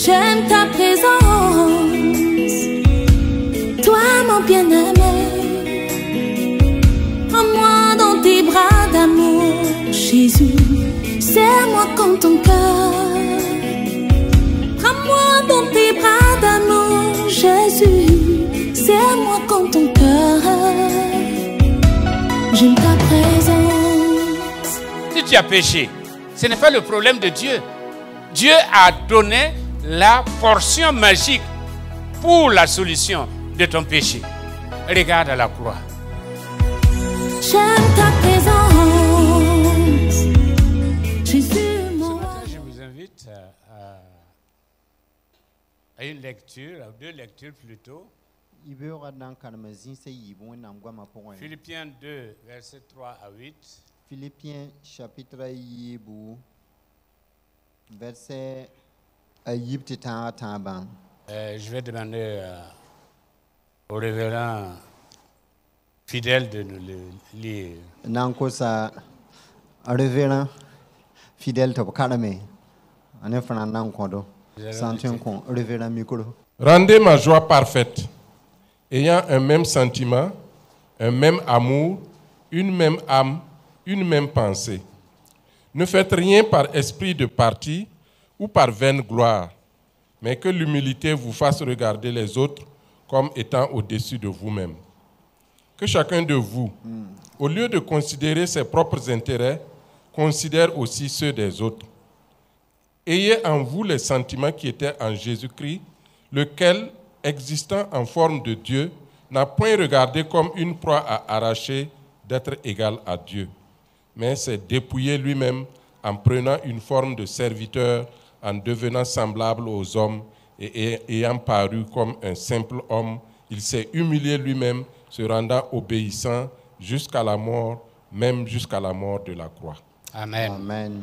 J'aime ta présence, toi mon bien-aimé. Prends-moi dans tes bras d'amour, Jésus. Serre-moi comme ton cœur. Prends-moi dans tes bras d'amour, Jésus. Serre-moi comme ton cœur. J'aime ta présence. Si tu as péché, ce n'est pas le problème de Dieu. Dieu a donné la portion magique pour la solution de ton péché. Regarde à la croix. J'aime ta présence, Jésus, mon roi. Je vous invite à une lecture, à deux lectures plutôt. Philippiens 2, versets 3 à 8. Philippiens chapitre 2, verset 8. Je vais demander au révérend fidèle de nous le lire. Nankosa révérend fidèle to kadame ane fana nankodo santion kon révérend micro. Rendez ma joie parfaite, ayant un même sentiment, un même amour, une même âme, une même pensée. Ne faites rien par esprit de parti ou par vaine gloire, mais que l'humilité vous fasse regarder les autres comme étant au-dessus de vous-même. Que chacun de vous, au lieu de considérer ses propres intérêts, considère aussi ceux des autres. Ayez en vous les sentiments qui étaient en Jésus-Christ, lequel, existant en forme de Dieu, n'a point regardé comme une proie à arracher d'être égal à Dieu, mais s'est dépouillé lui-même en prenant une forme de serviteur, en devenant semblable aux hommes et ayant paru comme un simple homme, il s'est humilié lui-même, se rendant obéissant jusqu'à la mort, même jusqu'à la mort de la croix. Amen. Amen.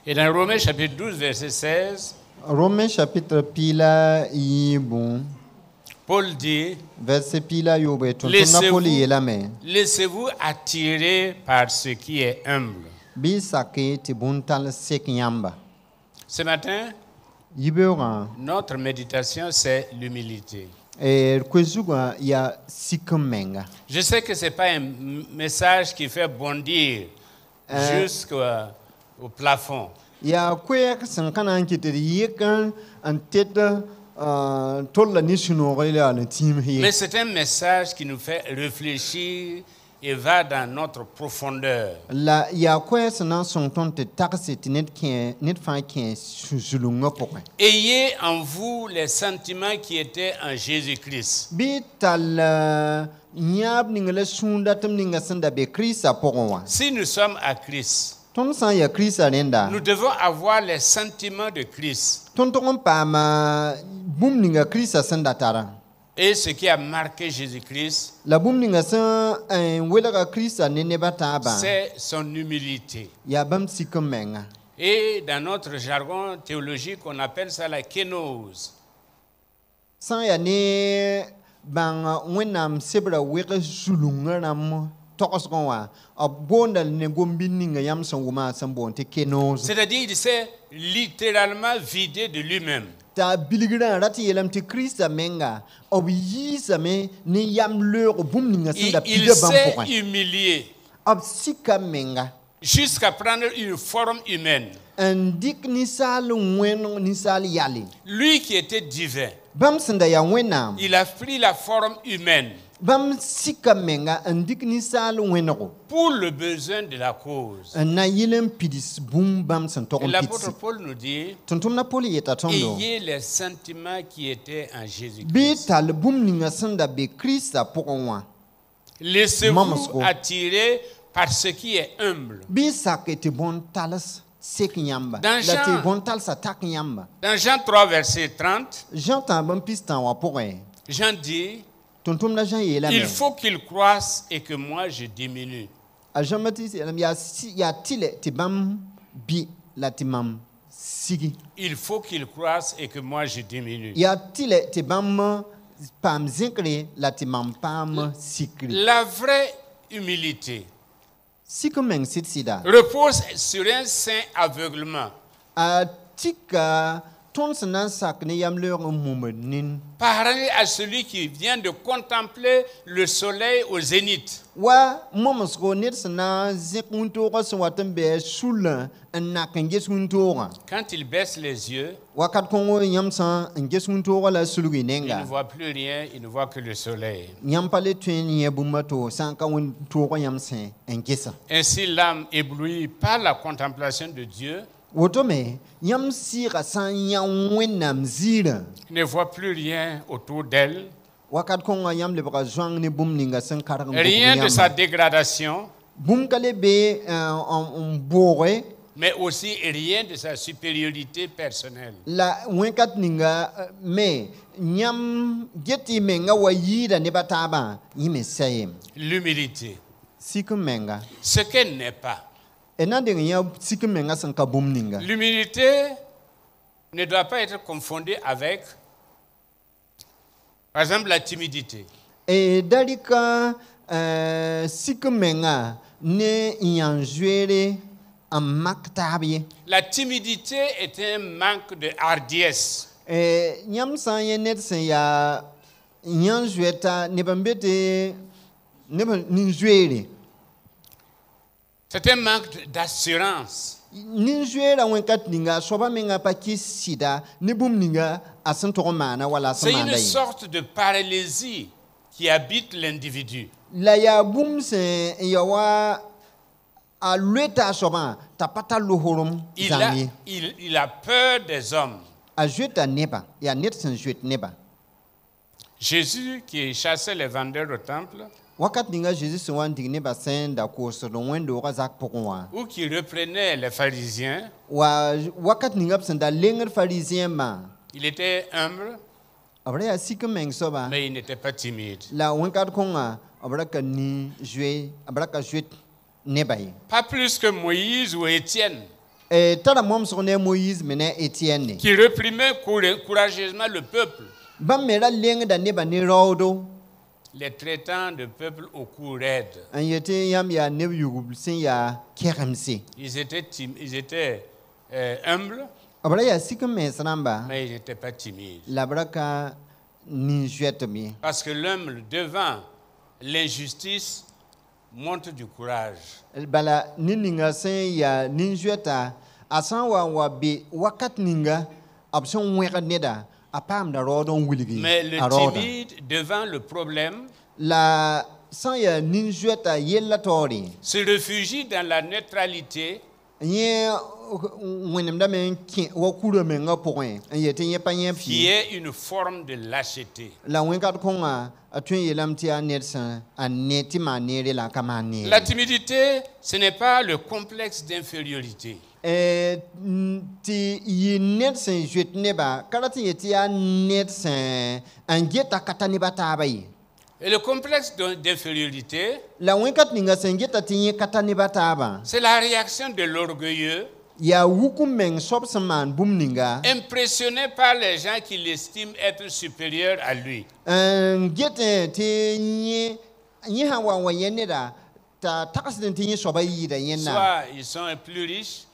Et dans Romains chapitre 12, verset 16, Romains chapitre pila bon. Paul dit, Verset pila yobe to laissez-vous, napoli elame. laissez-vous attirer par ce qui est humble. Bi sake ti buntal sek nyamba. Ce matin, Yibera notre méditation, c'est l'humilité. kwezuga ya sikumenga. Je sais que ce n'est pas un message qui fait bondir jusqu'au plafond. Ya kwek sankana ankite yekan anteta tolla ni sunogela na team Mais here. c'est un message qui nous fait réfléchir et va dans notre profondeur. La ya kwek sanan son tonte taxe net fan ken zulunga pokwe. Ayez en vous les sentiments qui étaient en Jésus-Christ. Bi tal nyab ningala sunda tam ninga sanda be krista pokwa. Si nous sommes à Christ, Ton san ya krista nenda. nous devons avoir les sentiments de Christ. Ton ton pa ma bum ninga krista sanda tara. Et ce qui a marqué Jésus-Christ, La bum ninga san wela krista nene bataba. c'est son humilité. Ya bam sikumenga. Et dans notre jargon théologique, on appelle ça la kénose. San ya ne bang wenam sebra weka zulunga nam tokos konwa abonda ne gombi ninga yam sanguma sambonte kenos C'est-à-dire qu'il s'est littéralement vidé de lui-même. ta biligra rati yelam te krista menga obiyisa me ni yam leur bum ninga sanda Il pide s'est bam humilié ab sika menga jusqu'à prendre une forme humaine. andik ni sal weno ni sal yali Lui qui était divin, bam sanda ya wenam il a pris la forme humaine bam sika menga andik ni sal weno pour le besoin de la cause. na yelem pidis bum bam san Et tokom l'apôtre pitsi Paul nous dit, tontom na poli yeta tondo ayez les sentiments qui étaient en bi Jésus-Christ. tal bum ninga sanda be krista pokonwa Laissez-vous Mamasko. attirer par ce qui est humble. bi sakete bon talas sek nyamba Dans la Jean- te bon tal sa tak nyamba Dans Jean 3, verset 30, j'entends bon pistan wa pokon Jean dit, tontom na Jean yela il me faut qu'il croisse et que moi je diminue. a Jean Baptiste ya tile te bam bi la timam sigi Il faut qu'il croisse et que moi je diminue. ya tile te bam pam zinkre la timam pam sikri La vraie humilité sikomeng sit sida repose sur un saint aveuglement. a tika ton sanan sak ne yam leur mumnin Pareil à celui qui vient de contempler le soleil au zénith. wa momos ko net sana zikunto ko swatan be sul na kan gesunto ga Quand il baisse les yeux, wakat ko yam san gesunto ko la sulugi il ne nenga voit plus rien, il ne voit que le soleil. yam pale tuen ye bumato san ka won to ko yam sen engesa Ainsi, l'âme éblouie par la contemplation de Dieu wotome yam sira san yam wenam zira ne voit plus rien autour d'elle, wakat ko yam le baka zwang ne bum ninga san karam rien de sa dégradation, bum kale be bore mais aussi rien de sa supériorité personnelle. la wenkat ninga me nyam geti menga wa yida ne bataba yime sayem L'humilité, siku menga ce qu'elle n'est pas. enande nya siku menga san ka bum ninga L'humilité ne doit pas être confondue avec, par exemple, la timidité. e dalika siku menga ne yanjwere amaktabi La timidité est un manque de hardiesse. nyam san ye net sen ya yanjweta ne bambete ne ninjwere C'est un manque d'assurance. ninjwera wenkat ninga soba menga paki sida ne bum ninga asan to mana wala C'est sama une dai sorte de paralysie qui habite l'individu. la ya bum se ya wa a leta soba tapata lohorum zangi Il a peur des hommes. a jeta neba ya net sen jet neba Jésus, qui chassait les vendeurs au temple, wakat ninga jesus se wan digne ba sen da ko so don wendo ka zak pokwa ou qui reprenait les pharisiens, wa wakat ninga sen da lenger pharisien ma il était humble, abre ya sikameng soba mais il n'était pas timide. la wenkat konga abre ka ni jwe abre ka jet nebai Pas plus que Moïse ou Étienne, tara mom so ne Moïse mena Etienne qui réprimait courageusement le peuple, bam mera leng da neba ni rodo les traitant de peuple au cou raide. an yete yam ya ne yugul sin ya keramsi Ils étaient humbles, abre ya sikameng sanamba mais ils n'étaient pas timides. la braka ni jet mi Parce que l'homme, devant l'injustice, montre du courage. bala ninga sen ya ninjeta asan wa be wakat ninga abson weka neda apam da rodon wiligi Mais le timide, devant le problème, la san ya ninjeta yella tori se réfugie dans la neutralité nye wenem da men ki wa kuro men nga point en yete ye pa yen qui pi est une forme de lâcheté. la wenkat konga atun yelam ti anersan aneti manere la kamane La timidité, ce n'est pas le complexe d'infériorité. ti yi net sen jet neba karati yeti ya net sen an geta katani bataba yi Et le complexe d'infériorité, la wenkat ninga sen geta ti yi katani bataba c'est la réaction de l'orgueilleux, ya wuku meng sob saman bum ninga impressionné par les gens qui l'estiment être supérieurs à lui. geta ti yi ha wa yeneda ta takasden ti yi soba yi da yenna Soit ils sont plus riches,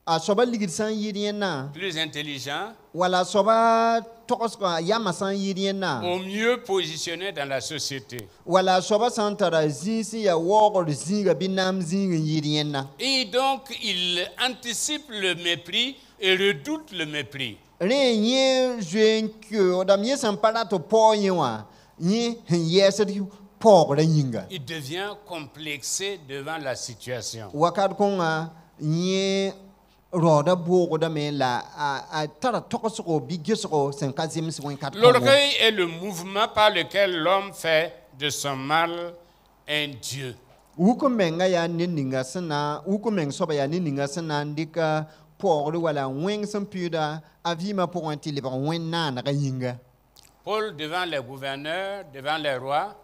a soba ligid san yi yenna plus intelligents, wala soba tokos ko yama san yi yenna ou mieux positionnés dans la société. wala soba santara zinsi ya wogor zinga binam zinga yirienna Et donc, il anticipe le mépris et redoute le mépris. re nye jenkyo odam yesan parato poyewa ni yesati pogre yinga Il devient complexé devant la situation. wakad konga nye roda bogo da me la a tara tokoso bi geso sen kazim se wen kat L'orgueil est le mouvement par lequel l'homme fait de son mal un Dieu. wuko menga ya ninga sana wuko meng soba ya ninga sana ndika pogre wala wen san pida avima pour un tili ba wen na na yinga Paul, devant les gouverneurs, devant les rois,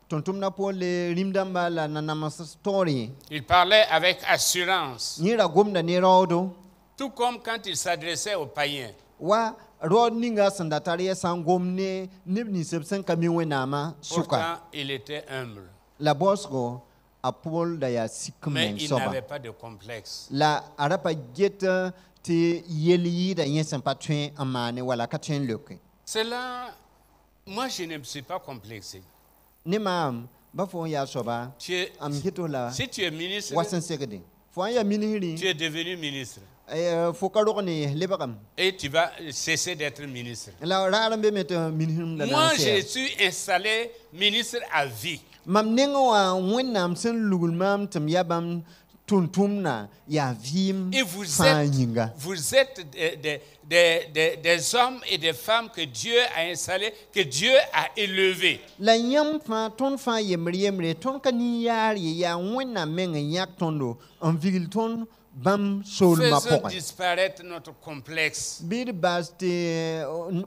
tontumna po le rimdamba la nanama story il parlait avec assurance, ni ra gomna ni rodo tout comme quand il s'adressait aux païens. wa rod ninga sandatari san gomne nibni sebsen kami wenama suka Pourtant, il était humble. la bosco a Paul da ya sikm Mais meng il soba n'avait pas de complexe. la arapa get te yeli da yesen pa twen amane wala ka twen leke Cela, moi je ne me suis pas complexé. ni mam ba fo ya soba Tu es- am hito la si tu es ministre, wasan segede fo ya minihiri tu es devenu ministre. fo ka rokni lebakam Et tu vas cesser d'être ministre. la rarambe met minihim da Moi, je na suis installé ministre à vie. mam nengo wa wennam sen lugul mam tam yabam tuntumna ya vim Et vous fa êtes, yinga vous êtes des hommes et des femmes que Dieu a installés, que Dieu a élevés. la yam fa ton fa yemre ton ka ni yar ya wennam men yak tondo en vigil ton bam sol ma Faisons pokon disparaître notre complexe. bir baste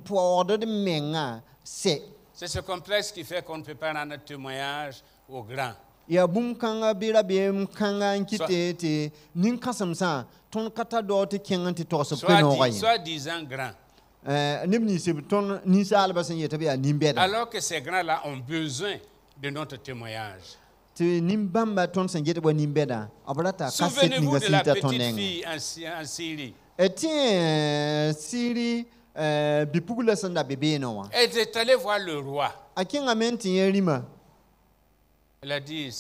pour ordre de menga c'est C'est ce complexe qui fait qu'on ne peut pas rendre témoignage aux grands. ya bum kanga bira be kanga nkite te nin kasam sa ton kata do te kengan te to so peno gayi Soi-disant grands. nimni se ton ni sa alba sen yeta be nimbeda Alors que ces grands-là ont besoin de notre témoignage. te nimbamba ton sen yeta bo nimbeda abrata kaset Souvenez-vous ninga de la sita ton petite neng fille en Syrie. etien siri bipugula sanda bebe no wa Elle est allée voir le roi. akinga menti yerima Elle a dit,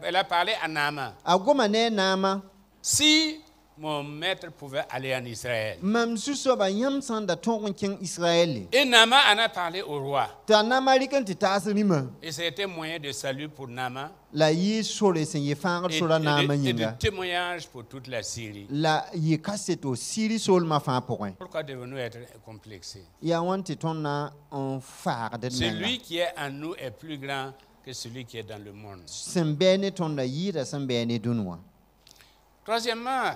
elle a parlé à Naaman. agoma ne nama Si mon maître pouvait aller en Israël. mam suso ba yam sanda ton ken israeli Et Naaman en a parlé au roi. ta nama rikan ti tasrima Et c'était moyen de salut pour Naaman la yi sore sen ye fangar sora nama et de yinga témoignage pour toute la Syrie. la yi kaseto siri sol ma fa point Pourquoi devons-nous être complexés? ya wanti ton na on far de menga Celui qui est en nous est plus grand que celui qui est dans le monde. sembene ton da yi da sembene dunwa Troisièmement,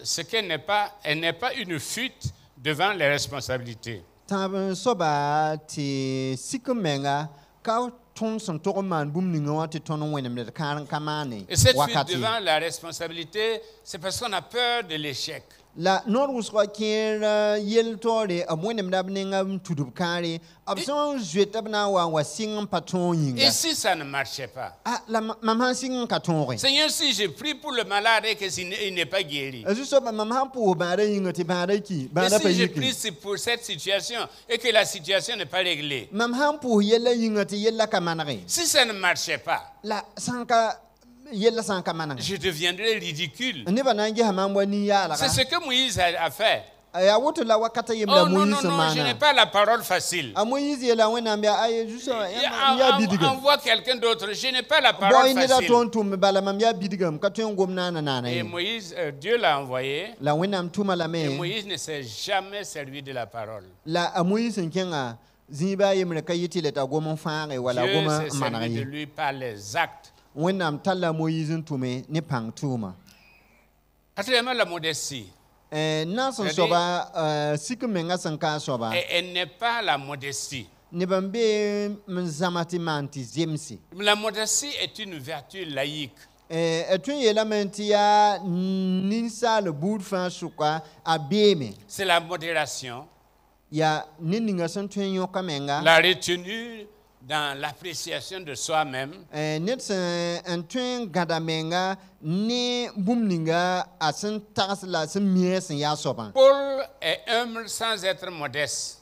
ce qu'elle n'est pas, elle n'est pas une fuite devant les responsabilités. tab soba ti sikumenga ka ton son to man bum ni ngawati ton wenem de kan kamane Et cette fuite wakati devant la responsabilité, c'est parce qu'on a peur de l'échec. la nor uswa kier yel tore amwenem da bninga tudub kare abson jetabna wa sing patron yinga Et si ça ne marchait pas? ah la maman sing katonre Seigneur, si je prie pour le malade et qu'il n'est pas guéri. azu so ba maman pour ba yinga ti ba ki Et ba da si je yiki prie pour cette situation et que la situation n'est pas réglée. maman pour yella yinga ti yella kamanare Si ça ne marchait pas, la sanka yella sanka mananga je deviendrais ridicule. ne ba nangi hamamwa ni yala C'est ce que Moïse a fait. ya woto la wakata yemla Oh non, non, Moïse non, je n'ai mana pas la parole facile. a Moïse yela wena mbia ay juste ya bidiga Envoie quelqu'un d'autre. Je n'ai pas la boy parole ni da facile. tontum bala mam ya bidigam ka ton gom nana nana Et Moïse, Dieu l'a envoyé. la wena mtuma la Et me Moïse ne s'est jamais servi de la parole. la a Moïse nkenga ziba yemre kayiti le ta gomon faare wala Dieu goma s'est servi de manari lui par les actes. wena mtalla Moïse ntume ni pang tuma Quatrièmement, la modestie. nason C'est-à-dire- soba sikumenga sanka soba Et elle n'est pas la modestie. ne bambe mzamati manti zemsi La modestie est une vertu laïque. etun yela menti ya ninsa le bout fan suka abeme C'est la modération, ya nininga san tun yo kamenga la retenue dans l'appréciation de soi-même. net san tun gadamenga ni bumninga asan tagas la san mies ya soban Paul est humble sans être modeste.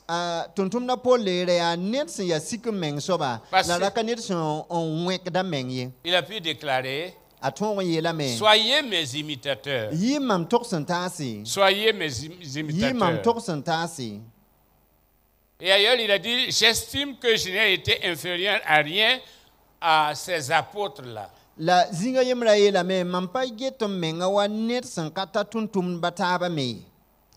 tontum na Paul le ya net san ya sikumeng soba Parce- la raka net san on wek da menye Il a pu déclarer, aton yela me soyez mes imitateurs. yi mam tok san tasi Soyez mes yi mam imitateurs. tok san tasi Et ailleurs, il a dit, j'estime que je n'ai été inférieur à rien à ces apôtres-là. la zinga yemra yela me mam pa getom menga wa net san kata tuntum bataba me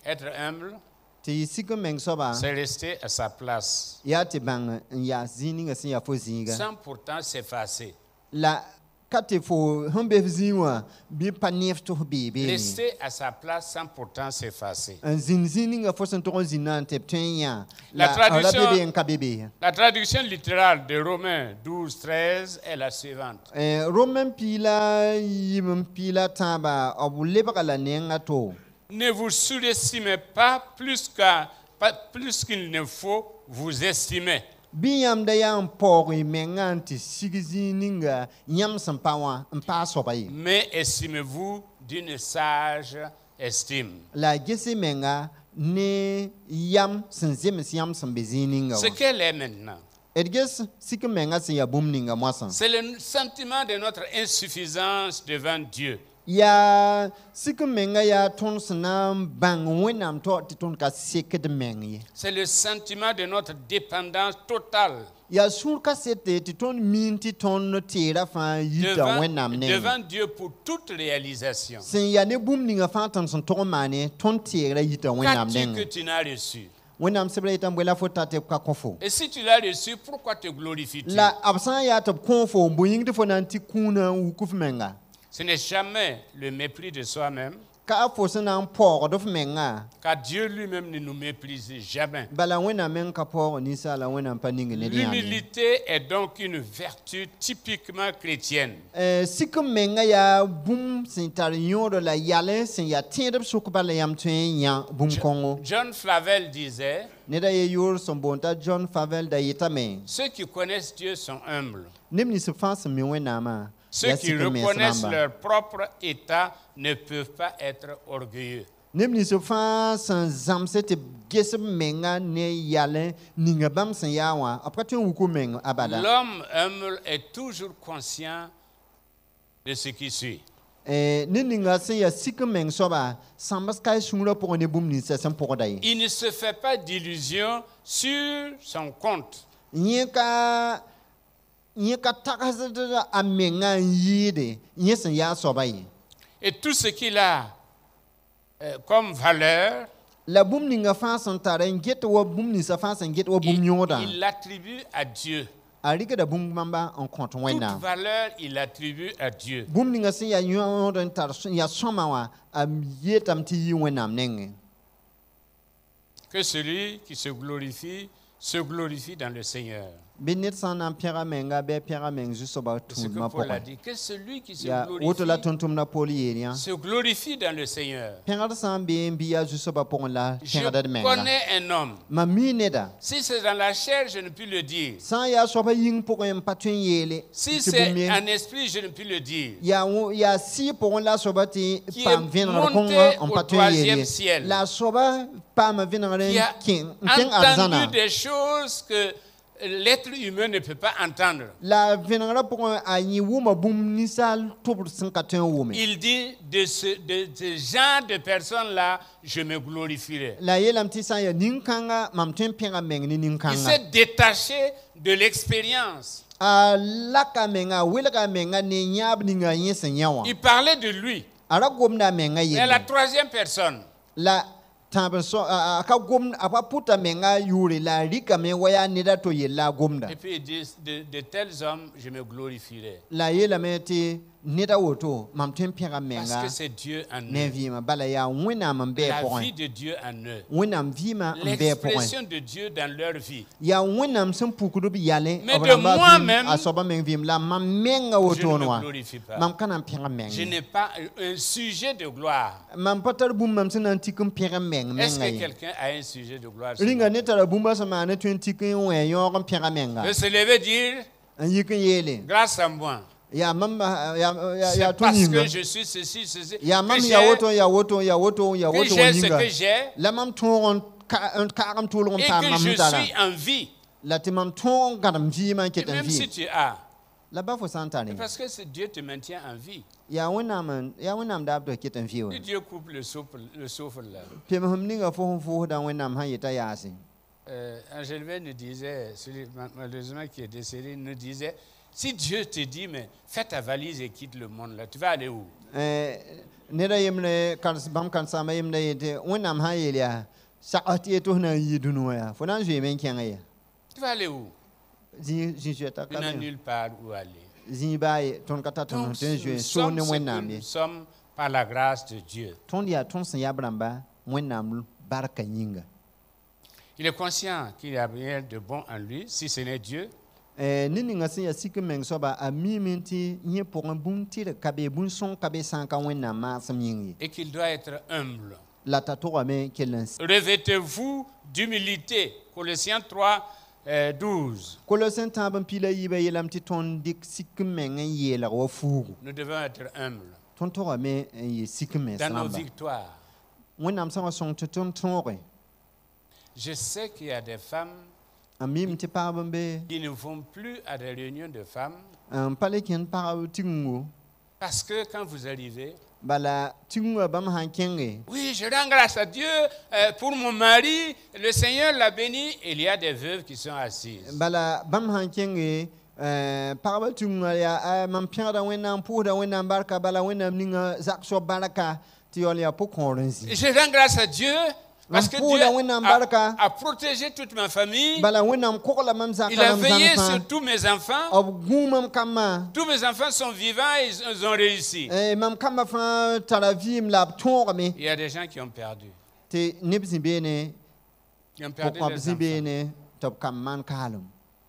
Être humble, ti sikumeng soba c'est rester à sa place, ya te bang ya zininga sin ya fo zinga sans pourtant s'effacer. la kate fo humbe zinwa bi panef to bebe ni Rester à sa place sans pourtant s'effacer. zininga fo san to zinan te tenya La traduction- bebe en ka bebe La traduction littérale de Romains 12, 13 est la suivante. roman pila yim pila taba abu lebaka la nenga to Ne vous surestimez pas plus qu'il ne faut vous estimer. Biam da ya mpog menganti sigzi ninga nyam sampawa mpa sobai. Mais estimez-vous d'une sage estime. La gesi menga ne yam senzem siam sambezininga. Ce qu'elle est maintenant, Edges sik menga si ya bum ninga mwasan. c'est le sentiment de notre insuffisance devant Dieu. Ya sik menga ya ton snam bang wenam to titon ka seket mengi. C'est le sentiment de notre dépendance totale Ya sur ka sete titon minti ton tira fa yita wenam ne. devant Dieu pour toute réalisation. Sen ya ne bum ninga fa ton son to mane ton tira yita wenam Qu'as-tu que ne. tu n'as reçu? Wenam sebre itam bwela fota te ka kofo. Et si tu l'as reçu, pourquoi te glorifies-tu? La absan ya te konfo mboying te fona anti kuna ukuf menga. Ce n'est jamais le mépris de soi-même, Ka fosen an por dof menga. car Dieu lui-même ne nous méprise jamais. Bala wena men ka por ni sala wena paning ne dia. L'humilité est donc une vertu typiquement chrétienne. Sikum menga ya bum sin tar yoro la yale sin ya tindep suk bala yam twen ya bum kongo. John Flavel disait, Ne da ye yor son bonta John Favel da yetame. ceux qui connaissent Dieu sont humbles. Nimni se fas mi wena ma. Ceux qui reconnaissent leur propre état ne peuvent pas être orgueilleux. Nimni se fas zamse te gesem menga ne yale ninga bam sin yawa. Après tu wuku menga abada. L'homme humble est toujours conscient de ce qui suit. Ninga se ya sikum meng soba sambas kai sungro pour ne bum ni se sem pour dai. Il ne se fait pas d'illusions sur son compte. Nyeka takazada amenga yide nyesen ya sobai. Et tout ce qu'il a comme valeur, La bum ninga fasan taren get wo bum ni sa fasan get wo bum nyoda. il l'attribue à Dieu. Arika da bum mamba en compte Toute wena. valeur, il l'attribue à Dieu. Bum ninga se ya nyoda tar ya somawa am yetam ti wenam nenge. Que celui qui se glorifie dans le Seigneur. Benit san am piara menga be piara meng juste ba C'est ce tout que ma Paul a pokon. dit. Que celui qui se Ya woto la glorifie tontum na poli yeria. se glorifie dans le Seigneur. Pengar san be mbia juste ba pokon la Je pengar da menga. connais un homme. Ma mi neda. Si c'est dans la chair, je ne puis le dire. San ya soba ying pokon patun yele. Si c'est en esprit, je ne puis le dire. Ya si pour la soba ti Qui pam est vin monté rakonga en au patun troisième yele. ciel. La soba pam vin ren Qui a king entendu arzana. des choses que l'être humain ne peut pas entendre. La vin ra pour a yi wuma bum nisal tobur sin katun wume. Il dit de ce genre de personnes-là, je me glorifierai. La yelam ti san ya ninkanga mam tun penga meng ni Il ninkanga. s'est détaché de l'expérience. A laka menga wilka menga ni nyab ninga yesen yawa. Il parlait de lui. Ara gomna menga Mais la yele. troisième personne, La taben so aka gom apa puta menga yuri la rika me waya nida to yela gomda. et puis il dit, de tels hommes, je me glorifierai. La yela meti nida woto mam tem pera Parce menga que c'est Dieu en ne eux. vima bala ya wina mam be La point. vie de Dieu en eux. Winam vima be point. L'expression de Dieu dans leur vie. Ya winam sem pukuru bi yale Mais de moi-même, asoba meng vim la mam menga Je woto ne me noa. glorifie pas. Mam kana pera Je menga. n'ai pas un sujet de gloire. Mam patar bum mam sen antikum pera menga Est-ce que menga. quelqu'un a un sujet de gloire sur Ringa moi? netara bumba sama ne 20 kin we yon pera menga. De se lever dire, An yikin yele. grâce à moi. Ya mam ya C'est to parce que yinga. je suis ceci. Ya mam que ya j'ai- woto ya woto que j'ai ce yinga. que j'ai La mam ton karam tulon et pa que mam je tara. suis en vie. La te mam ton garam vi man Et ketan même si vi. tu as, La ba fo santane. parce que Dieu te maintient en vie. Ya wenam da abdo ketan vi wo. Si Dieu coupe le souffle là. Pe mam ninga fo da wenam ha yeta yasi. Angèle nous disait, celui malheureusement qui est décédé, nous disait, si Dieu te dit, mais fais ta valise et quitte le monde là, tu vas aller où? Neda yemle kan bam kan sama yemle yete wenam ha yelia. Sakati to na yidunu ya. Fo nan je men kenga ya. Tu vas aller où? Zi ta Tu n'as ka. nulle part où aller. Zi baye ton kata ton Donc, ten je nous so sommes ne ce que wenam nous ye. sommes par la grâce de Dieu. Ton dia ton sen ya bramba wenam barka yinga. Il est conscient qu'il y a rien de bon en lui, si ce n'est Dieu. Nini nga se ya sike meng soba a mi minti nye pour un bun tire kabe bun son kabe sanka wenam ma sam yingi. Et qu'il doit être humble. La tato me kelen. Revêtez-vous d'humilité. Colossiens 3, 12. Colossiens tãab n pila yiibã yeelame tɩ tõnd dɩk sik n meng n yeelg wa fuugu. Nous devons être humbles Tõnd togame n yɩ sik n mens dans nos rãmba. victoires. Wẽnnaam sã wa sõng tɩ tõnd tõoge. Je sais qu'il y a des femmes A mim tɩ pagb n be qui ne vont plus à des réunions de femmes n pa le kẽnd pagb tigengo. parce que quand vous arrivez, Bala tigenga bãmb sã n kẽnge. oui, je rends grâce à Dieu pour mon mari, le Seigneur l'a béni. Il y a des veuves qui sont assises. Bala bãmb sã n kẽnge pagb tigenga yaa mam pẽgda wẽnnaam pʋʋsda wẽnnaam barka bala wẽnnaam ninga zak soab barka tɩ yaool yaa pʋ-kõor n zĩ. Je rends grâce à Dieu parce que Pour Dieu la wẽnnaam barka. a protégé toute ma famille. Bala wẽnnaam kogla mam Il a zakã veillé mam sur tous mes enfants. b gũ mam kambã. Tous mes enfants sont vivants et ils ont réussi. Mam kambã fãa tara vɩɩm la b tõogame Il y a des gens qui ont perdu. tɩ neb zĩ beene Qui ont perdu pʋg-kõab leurs zĩ enfants. beene tɩ b kam maan kaalem.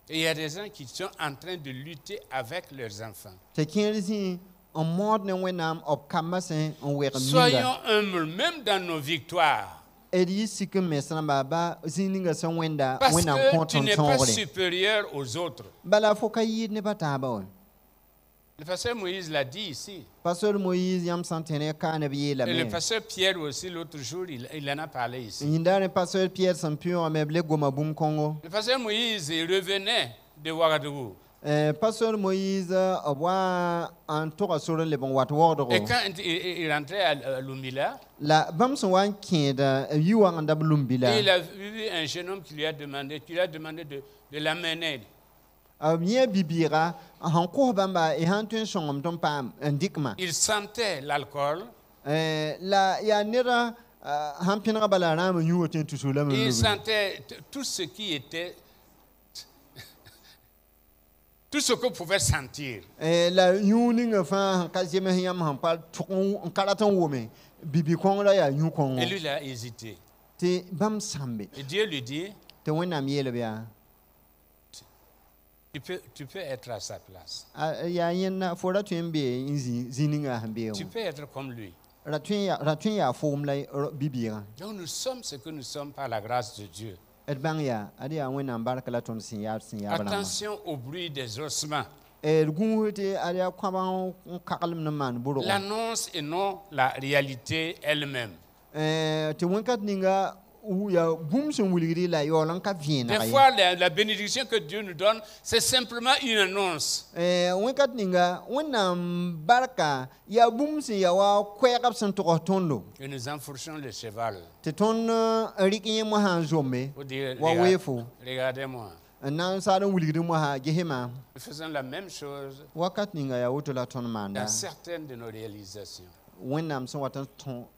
Et il y a des gens qui sont en train de lutter avec leurs enfants. Tɩ kẽer zĩ n mood ne wẽnnaam b kambã sẽ n weg n ninga. Soyons humbles, même dans nos victoires. D yɩ sik n mes rãmba ba zĩ ninga sẽn wẽnda Parce wẽnnaam que kõ tu tõnd n'es pas sõogre. supérieur aux autres. Bala fo ka yɩɩd nebã taaba wa. Le pasteur Moïse l'a dit ici. Pastor Moïse yãmb sã n tẽne kaa neb Et le yeelame. pasteur Pierre aussi, l'autre jour, il en a parlé ici. Yĩnda ne pastor Pierre sẽn pẽoogame b le goma bũmb kõngo. Le pasteur Moïse, il revenait de Ouagadougou. Pastor Moïse b wa n toga sor n leb n wat waoodgo. Et quand il rentrait à Lumila, La bãmb sẽn wa n kẽeda yi wãngda b lumbi la. et il a vu un jeune homme qui lui a demandé de l'amener. B yẽ bibiiga sẽn kos bãmba y sãn tõe n sõngem tɩ n paam n dɩkma. Il sentait l'alcool, La yaa neda sãn pẽnega bala rãam n yũ woto n tusu la il sentait tout ce qui était, tout ce qu'on pouvait sentir. La yũ ninga fãa sẽn ka zems yãmb sẽn pa tʋg n ka rat n wʋme bibi-kõngrã yaa yũ kõngo Et lui, il a hésité. tɩ bãmb sãmbe Et Dieu lui dit, tɩ wẽnnaam yeelb yaa tu peux être à sa place. yaa yẽnda fo ra tõe n be n zĩ ninga sẽn bee Tu wã peux être comme lui. ra tõe n yaa foom la bibiigã Donc nous sommes ce que nous sommes par la grâce de Dieu. d bãng yaa ad yaa wẽnnaam barka la tõnd sẽn yaa rãmbã. Attention au bruit des ossements. D gũus tɩ ad yaa kõabã n kaglem n maan bʋrgɔ. L'annonce et non la réalité elle-même. Tɩ wẽnkat ninga yaa bũmb sẽn wilgri la yaool n ka Des vẽenega fois, la bénédiction que Dieu nous donne, c'est simplement une annonce. wẽnkat ninga wẽnnaam barka yaa bũmb sẽn yaa wa koɛɛgb sẽn togs tõndo Et nous enfourchons le cheval. tɩ tõnd rɩk yẽ mosã n zombe Pour dire, wa weefo regardez-moi. n na n saad n wilgd mosã gesema. Nous faisons la même chose Wakat ninga yaa woto la tõnd maanda dans certaines de nos réalisations. wẽnnaam sẽn wat n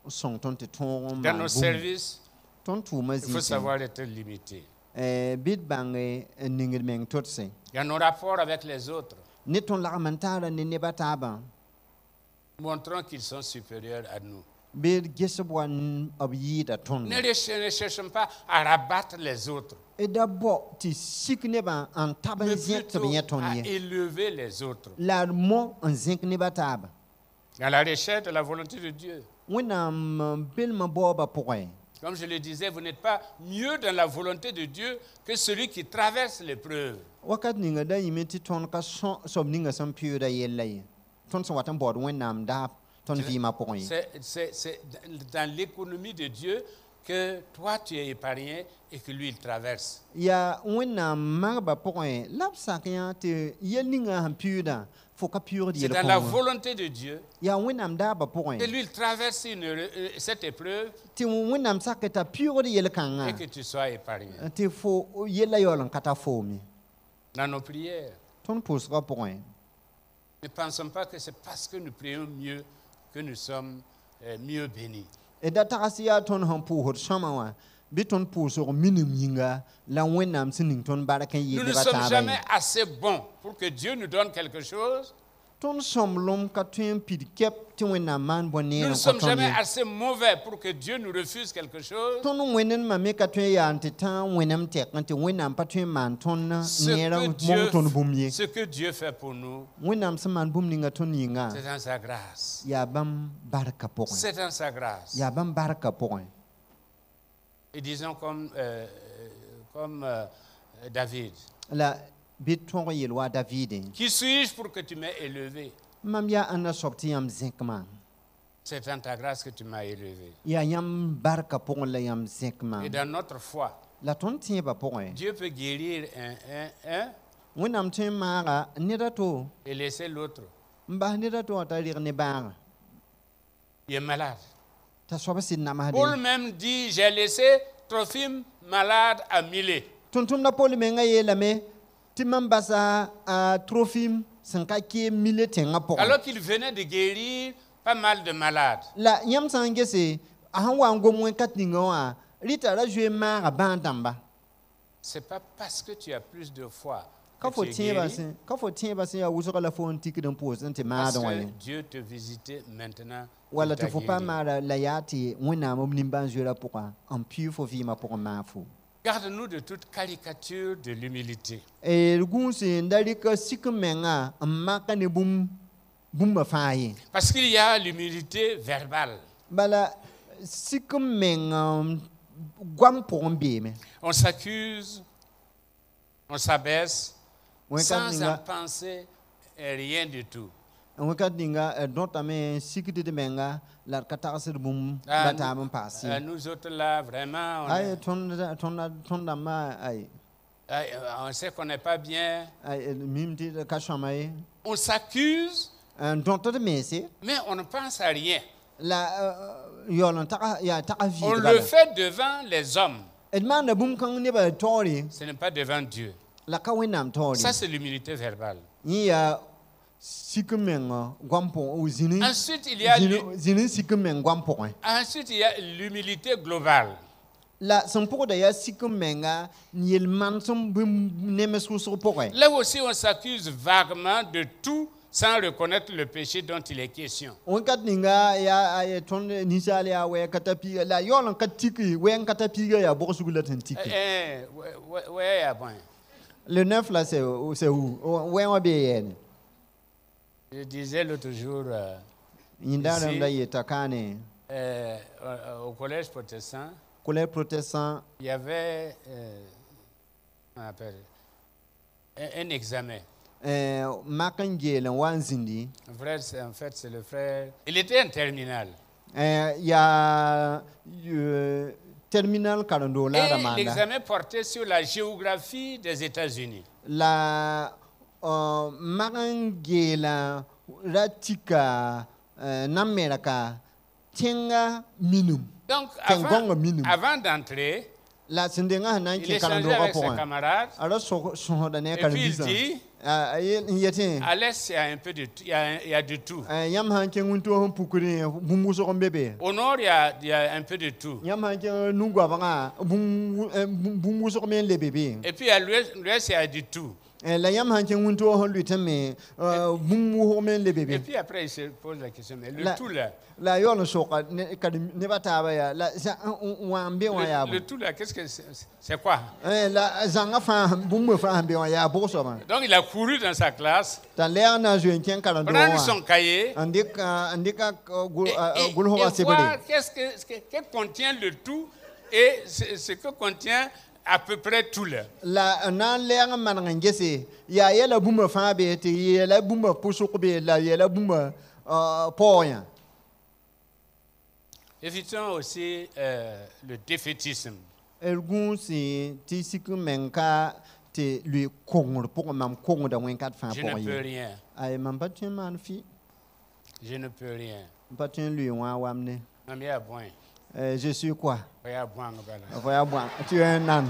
sõng tõnd tɩ tõog n Dans maan nos bũmb services, tõnd tʋʋmã il faut zĩig savoir être limité. bɩ d bãng n ningd meng todse Dans nos rapports avec les autres, ne tõnd lagm n taara ne nebã taabã montrons qu'ils sont supérieurs à nous. bɩ d gesb wa b yɩɩda tõnd Ne cherchons pas à rabattre les autres, d da bao tɩ sik nebã n tab n mais zẽk tɩ b plutôt yẽ tõnd à ye élever les autres. la d mo n zẽk nebã taaba Dans la recherche de la volonté de Dieu. wẽnnaam belmã baoobã pʋgẽ Comme je le disais, vous n'êtes pas mieux dans la volonté de Dieu que celui qui traverse l'épreuve. wakat ninga da yĩme tɩ tõnd ka soab ninga sẽn pɩʋʋda yella ye tõnd sẽn wat n baood wẽnnaam daab tõnd vɩɩmã pʋgẽ ye C'est dans l'économie de Dieu que toi tu es épargné et que lui il traverse. yaa wẽnnaam magbã pʋgẽ la b sak yã tɩ yɛl ninga sẽn pɩʋʋdã fo ka pɩʋʋd C'est dans la yel-kõngã volonté de Dieu yaa wẽnnaam daabã que pʋgẽ lui il traverse cette épreuve tɩ wẽnnaam sak t'a pɩʋʋd yel-kãngã et que tu sois épargné. tɩ fo yella yaool n ka ta foome Dans nos prières, tõnd pʋʋsgã pʋgẽ ne pensons pas que c'est parce que nous prions mieux que nous sommes mieux bénis. d da tags yaa tõnd sẽn pʋʋsd sõma wã bɩ tõnd pʋʋsg minim yĩnga la wẽnnaam sẽn ning tõnd bark n yɩɩd Nous ne nebã sommes taabã jamais ye assez bons pour que Dieu nous donne quelque chose. tõnd sõmblem ka tõe n pid kɛp tɩ wẽnnaam maan bõe-neer Nous n ne kõ sommes tõnd jamais ye assez mauvais pour que Dieu nous refuse quelque chose. tõnd wẽnenmã me ka tõe n yaa n tɩ tã wẽnem tɛk n tɩ wẽnnaam pa tõe n maan tõnd neer n mong tõnd bũmb ye Ce que Dieu fait pour nous, wẽnnaam sẽn maan bũmb ninga tõnd yĩnga c'est dans sa grâce. yaa bãmb barka pʋgẽ C'est dans sa grâce. yaa bãmb barka pʋgẽ Et disons comme David. La bit tõog n yel wa David. Qui suis-je pour que tu m'aies élevé? Mam yaa n na soab tɩ yãmb zẽkmã. C'est en ta grâce que tu m'as élevé. Yaa yãmb barka pʋgẽ la yãmb zẽkmã. Et dans notre foi, La tõnd tẽebã pʋgẽ. Dieu peut guérir un Wẽnnaam tõe n maaga ned a to et laisser l'autre. n bas ned a to wã t'a reg ne bãagã Il est malade. t'a soab sɩd namsde. Paul même dit, j'ai laissé Trophime malade à Milet. Tʋm-tʋmda Pol mengã yeelame tɩ mam basa a Trofim sẽn ka kee mile tẽngã pʋgẽ. Alors qu'il venait de guérir pas mal de malades. La yãmb sã n gese a sãn wa n gom wẽnkat ninga wã rɩta ra zoe maaga bãag dãmba. C'est pas parce que tu as plus de foi Ka que fo tu es tẽebã guéri, sẽn ka fo tẽebã sẽn yaa wʋsga la fo n tikd n pʋʋs n tɩ parce maad wã que ye. Dieu te visitait maintenant. Wala il t'a tɩ fo pa guéri. maara la yaa tɩ wẽnnaam b nimbãan-zoeerã pʋgã n pɩʋ fo vɩɩmã pʋgẽ maa fo. Garde-nous de toute caricature de l'humilité. Gũuse n da rɩka sik menga n maka ne bũmba fãa ye. Parce qu'il y a l'humilité verbale. Bala sik meng goam pʋgẽ beeme. On s'accuse, on s'abaisse, Wẽnkat sans en ninga penser rien du tout. wẽnkat ninga dõtame n sikdd menga la d ka tagsd bũmb la taab n paas ye. Nous autres là, vraiment, Ay tõnd dãmbã on sait qu'on n'est pas bien. mim tɩ d ka sõma ye. On s'accuse, N dõtd meese mais on ne pense à rien. la yaool n yaa tag On vɩɩd le bala. fait devant les hommes. D maanda bũmb kãng nebã taoore Ce n'est pas devant Dieu. la ka wẽnnaam taoore. Ça, c'est l'humilité verbale. Yẽ yaa sik meng goam pʋgẽ Ensuite, il y a zĩn sik meng goam pʋgẽ. ensuite, il y a l'humilité globale. La sẽn pʋgda yaa sik menga n yel mansem nemes wʋsg pʋgẽ. Là aussi, on s'accuse vaguement de tout sans reconnaître le péché dont il est question. Wẽnkat ninga yaa tõnd ninsaal yaa wɛ ka ta piiga la yaool n ka tik wɛ n ka ta piiga yaa bʋgsg la tɩn tik. Ouais, ah bon. Le 9 là c'est où? Wɛ wã bee yɛɛne. Je disais l'autre jour Yĩndaarãm la yeta kaane au collège protestant, collège protestant il y avait on appelle, un examen. mak n geel n wa n zĩndi. Un frère, en fait, c'est le frère. Il était en terminale. Yaa terminal karendoo la da Et maanda. l'examen portait sur la géographie des États-Unis. La mak n geela ra tika Namɛrika tẽnga minum. Donc, Tẽngõngã minum. avant d'entrer, La sẽn dengã sẽn na n il kẽ échangeait karendoogã avec ses pʋgẽ camarades. a ra sõsda ne a Et puis il karen-biisã. dit, N yetẽ à l'est, il y a un peu de tout. Il y a de tout. yãmb sã n kẽ wĩntoog sẽn pukdẽ bũmb wʋsg n be be. Au nord, il y a un peu de tout. Yãmb sã n kẽ nu-goabgã bũmb wʋsg me n le be be. Et puis à l'ouest, il y a du tout. La yãmb sã n kẽ wĩntoog sẽn lʋɩt me bũmb wʋsg me n le be Et be. puis après, il se pose la question, mais le La- tout là, La yaool n soka nebã taaba yaa la wã n be wã yaa le tout là, qu'est-ce que c'est quoi? la zãngã fãa bũmb fãa sẽn be wã yaa bʋgsgã. Donc il a couru dans sa classe, T'a lɛɛg na n zoe n kẽ karendoog prendre wã son cahier n dɩka et gʋlsgã sebre. voir que contient le tout et ce que contient à peu près tout là. La na n lɛɛg n maneg n gese yaa yɛla bũmba fãa be tɩ yeela bũmba pʋsg be la yeela bũmba paoog yã. Évitons aussi le défaitisme. D gũuse tɩ sik n meng ka tɩ lʋɩ kongr pʋgẽ mam kongda wẽnkat fãa Je ne pʋgẽ peux ye. rien. Ay mam pa tõe n maan fɩ Je ne peux rien. m pa tõe n lʋɩ wã wamne. Mam ya boin. Je suis quoi? Ya boin bala. Fo yaa bõa tɩ yaa nan.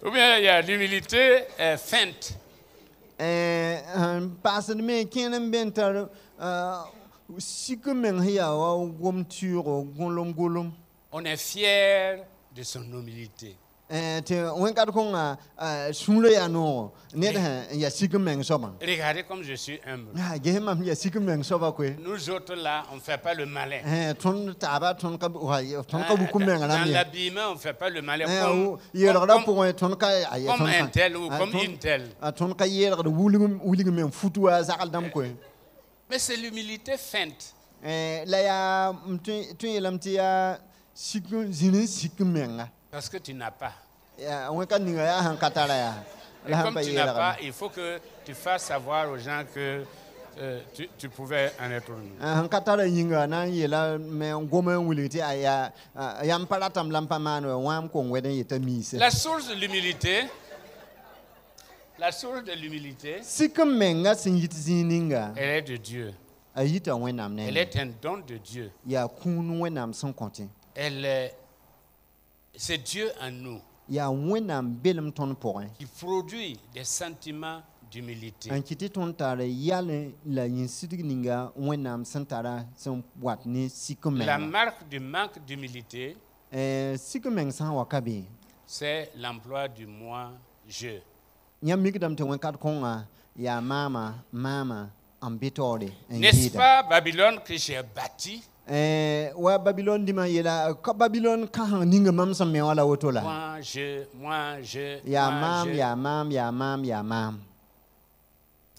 Ou bien il y a l'humilité feinte. Paasd me kẽer n be n tar sik n meng sẽn yaa wa gom tʋʋgo gʋlem-gʋlem. On est fier de son humilité. Tɩ wẽnkat kõngã sũurã yaa noogo ned sẽn n yaa sik n meng soabã. Regardez comme je suis humble. Ges mam yaa sik n meng soaba koe. Nous autres là, on ne fait pas le malin. Tõnd taaba tõnd ka buk n meng Dans rãmb ye. l'habillement, on ne fait pas le malin. yeelgrã pʋgẽ tõnd ka Comme un tel ou comme une telle. tõnd ka yeelgd wilg me n fut wa zagl dãmb koe. Mais c'est l'humilité feinte. La yaa tõe yeelame tɩ yaa sikum zini sikumenga Parce que tu n'as pas. ya weka ninga ya han katara ya Et la han comme pa tu yela n'as pas, ka il faut que tu fasses savoir aux gens que tu pouvais en être une. han katara yinga na yela me ngoma wuliti aya ya mpara tam lampa mano wam ko ngweden yeta mise La source de l'humilité, sikumenga sin yit zininga elle est de Dieu. ayita wenam ne Elle est un don de Dieu. ya kunu wenam son kontin C'est Dieu en nous ya wenam belum ton point qui produit des sentiments d'humilité. an kiti ton tare yale la yinsidig ninga wenam santara son wat ni La sikumenga marque du manque d'humilité, sikumeng san wakabi c'est l'emploi du moi je. nyamigdam te wen kat konga ya mama ambitore N'est-ce pas Babylone que j'ai bâti? wa Babylone dima yela ka Babylone ka han ninga mam sam me wala wotola Moi je, ya moi, mam je. ya mam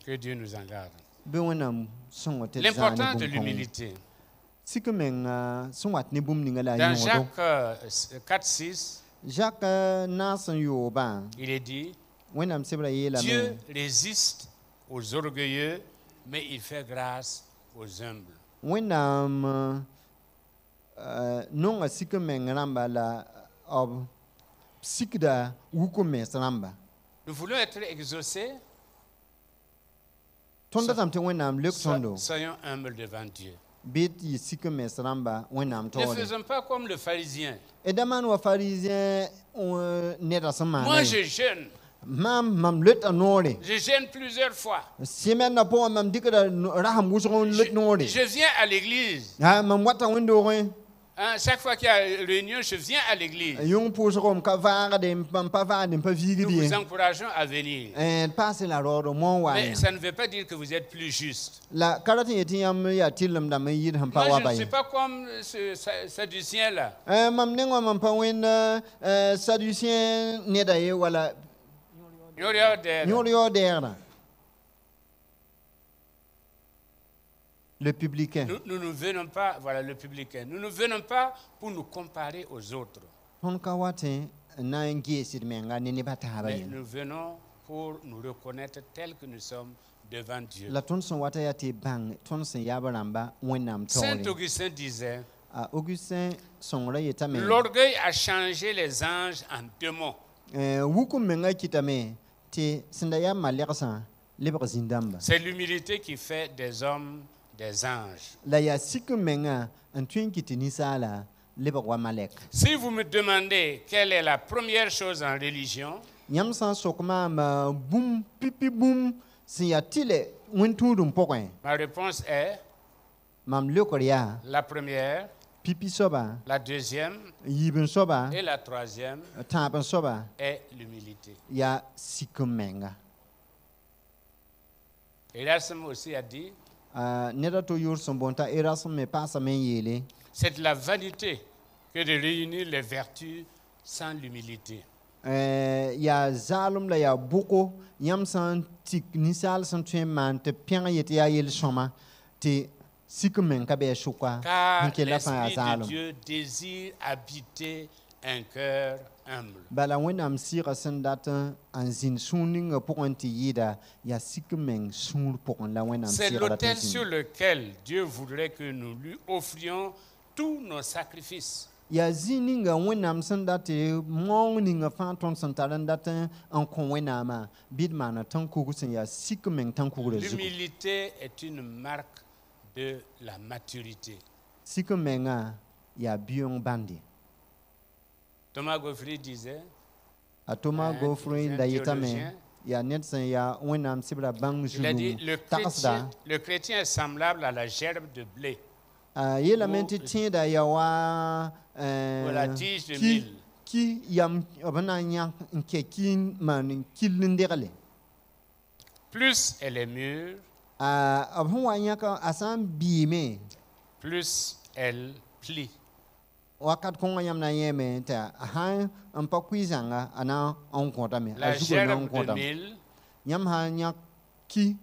Que Dieu nous en garde. be wonam songo te L'importance de l'humilité. sikumeng sonwat ni bum ninga la Dans yodo Jacques 4:6, Jacques nasan yoba il est dit, wonam sebra yela Dieu résiste aux orgueilleux, mais il fait grâce aux humbles. wonam non sikumeng ramba la ob sikda wukume ramba Nous voulons être exaucés, tonda tam te wonam lek tondo soyons humbles devant Dieu. bit yi sikume ramba wonam Ne tore faisons pas comme le pharisien. edaman wa pharisien neda sama Moi, je jeûne. mam lut anore Je jeûne plusieurs fois. semen na po mam dikada raham wuson lut nore Je viens à l'église. ha mam wata windo re Hein, chaque fois qu'il y a réunion, je viens à l'église. yung pusom ka vaga de pa va de pa vigi Nous vous di encourageons à venir. passe la rodo mon wa Mais ça ne veut pas dire que vous êtes plus juste. la karati yeti yam ya tilam da mai yid ham pa Moi, wa je ne suis bay pas comme ce Sadducien-là. mam nengo mam pa wen saducien neda ye wala nyorio derna le publicain Nous ne venons pas, voilà le publicain, nous ne venons pas pour nous comparer aux autres. hon ka wate na ngi sid menga ni bata Mais bay nous venons pour nous reconnaître tels que nous sommes devant Dieu. la ton son wata ya te bang ton sen ya baramba wenam Saint tore Augustin disait, Augustin son ra yeta me l'orgueil a changé les anges en démons. wukum menga kitame te sinda ya maleksa lebra zindamba C'est l'humilité qui fait des hommes des anges. la ya sikum menga en twin kitini sala lebra wa malek Si vous me demandez quelle est la première chose en religion, nyam san sokma ma bum pipi bum sin ya tile wintudum pokwen ma réponse est mam lekoria la première, pipi soba la deuxième yibin soba et la troisième tapan soba est l'humilité. ya sikum menga Erasme aussi a dit, neda to yor son bonta erasme me pasa men yele c'est de la vanité que de réunir les vertus sans l'humilité. ya zalum la ya buko yam san tik nisal san tuen man te pianga yete ya yel soma te sikumen ka be shuka Car nke la fa ya l'Esprit de zalum Dieu désire habiter un cœur humble. bala wenam sira san data an zin suning pokon ti yida ya sikumen sur pokon la wenam C'est sira l'autel data sur lequel Dieu voudrait que nous lui offrions tous nos sacrifices. ya zininga wenam san data mong ninga fa ton san taran data an kon wenama bidmana tan kugusin ya sikumen tan kugure zugo L'humilité est une marque de la maturité. sikumenga ya biong bandi Thomas Goffrey disait, Atoma un Gofrin da yitame théologien, ya netsen ya wenam sibra bang il a dit, julu takasda le chrétien est semblable à la gerbe de blé yela menti tinda ya wa ou la tige de mil. ki yam obana nya nke kin man kilindegale Plus elle est mûre, abhu wa nya ka asan bime plus elle plie. wakat konga yam na yeme ta ha am pa kuizanga ana on konta me La azugo na on gerbe de konta mil, yam ha nya ki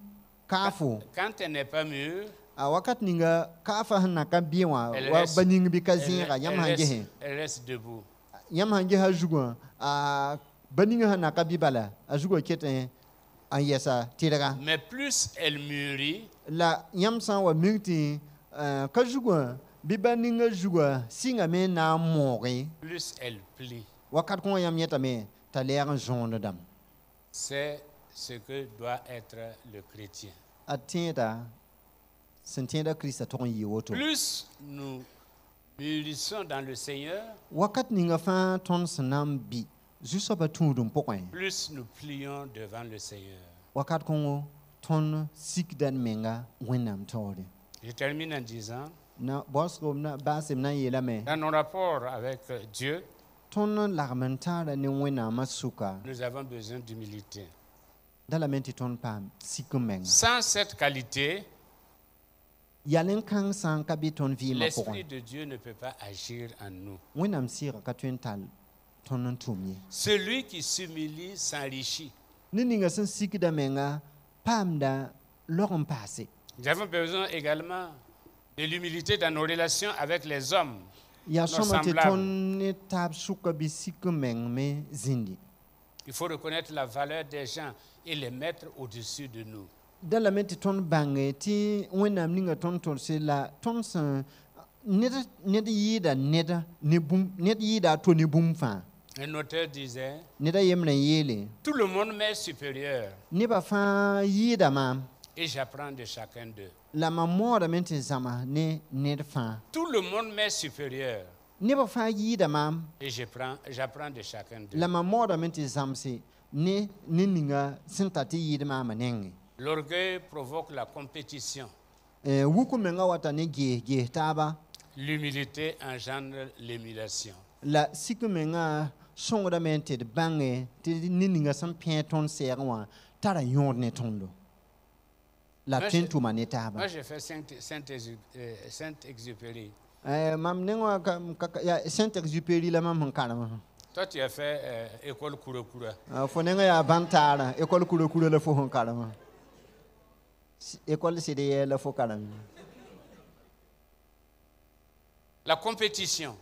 kafu quand elle n'est pas mûre, a wakat ninga ka fa hanna ka biwa Elle wa reste- baning bi ka Elle, zinga yam elle hange reste, he elle reste debout. yam hange ha jugo a baning hanna ka bibala a jugo kete an yesa tiraga Mais plus elle mûrit, la yam san wa mingti ka jugo bi baning jugo singa me na mori plus elle plie. wakat ko yam yeta me ta l'air jaune dam C'est ce que doit être le chrétien. atenda sentienda Christa ton yi woto Plus nous mûrissons dans le Seigneur, wakat ninga fa ton sanam bi juste ba tudum pokon plus nous plions devant le Seigneur. wakat kongo ton sikdan menga wenam torde Je termine en disant, na bosko na basem na yela me dans nos rapports avec Dieu, ton larmentara ni wenam masuka nous avons besoin d'humilité. dala menti ton pam sikumeng Sans cette qualité, yalen kan san kabi ton vi ma pokon l'Esprit de Dieu ne peut pas agir en nous. wenam sira ka tal ton tumye Celui qui s'humilie s'enrichit. ni ninga san sikda menga pamda lorum passé Nous avons besoin également de l'humilité dans nos relations avec les hommes. ya Nos soma te semblables. ton ne tab suka bi sikumeng me zindi Il faut reconnaître la valeur des gens et les mettre au-dessus de nous. dala menti ton bange ti wenam ninga ton torse la ton san ned yida neda ne bum ned yida to ne bum fa Un auteur disait, neda yemna yele tout le monde m'est supérieur ne ba fa yida ma et j'apprends de chacun d'eux. la ma moda menti zama ne ned fa Tout le monde m'est supérieur ne ba fa yida ma et j'apprends de chacun d'eux. la ma moda menti zamse ne ninga sintati yida ma manenge L'orgueil provoque la compétition. wuku menga wata ne ge taba L'humilité engendre l'émulation. la siku menga songoda menti de bange ti ninga san pien ton serwa tara yord ne tondo la Moi, tentu mane taba Moi, j'ai fait Saint-Exupéry. mam nengo ya Saint-Exupéry la mam kanama Toi, tu as fait école Kourokoura. fo nengo ya bantara école kuro la fo hon kanama école c'est la fo kanama La compétition,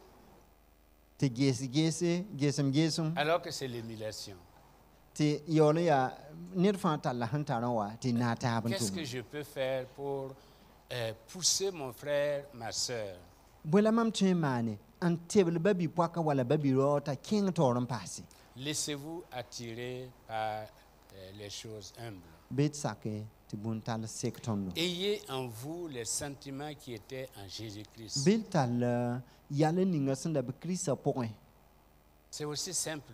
te gesem alors que c'est l'émulation. te yolo ya nirfa talla hantara wa te na taban Qu'est-ce tu que je peux faire pour pousser mon frère, ma soeur? bola mam te mane an tebel babi pwaka wala babi rota king toron passé Laissez-vous attirer par les choses humbles. bet sake te buntal sektondo Ayez en vous les sentiments qui étaient en Jésus-Christ. bil tal yale ninga sanda be krista point C'est aussi simple,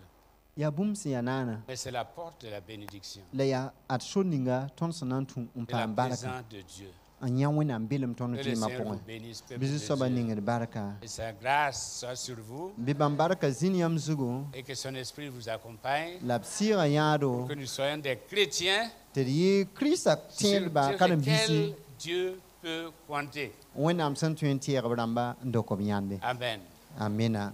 ya bum se yanana mais c'est la porte de la bénédiction, la ya at shoninga ton sanantu de la umpa baraka présence de Dieu. anya wena bilim ton Que fi le ma Seigneur point vous bénisse, peuple bizu de soba Dieu. ninga baraka Et sa grâce soit sur vous bi bam baraka ziniam zugo et que son esprit vous accompagne. la sira yado Que nous soyons des chrétiens te yi krista sur, tiel ba sur kanam bisi lesquels Dieu peut compter. wena am san tuen tier bramba ndoko biande Amen. amena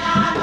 Hallelujah.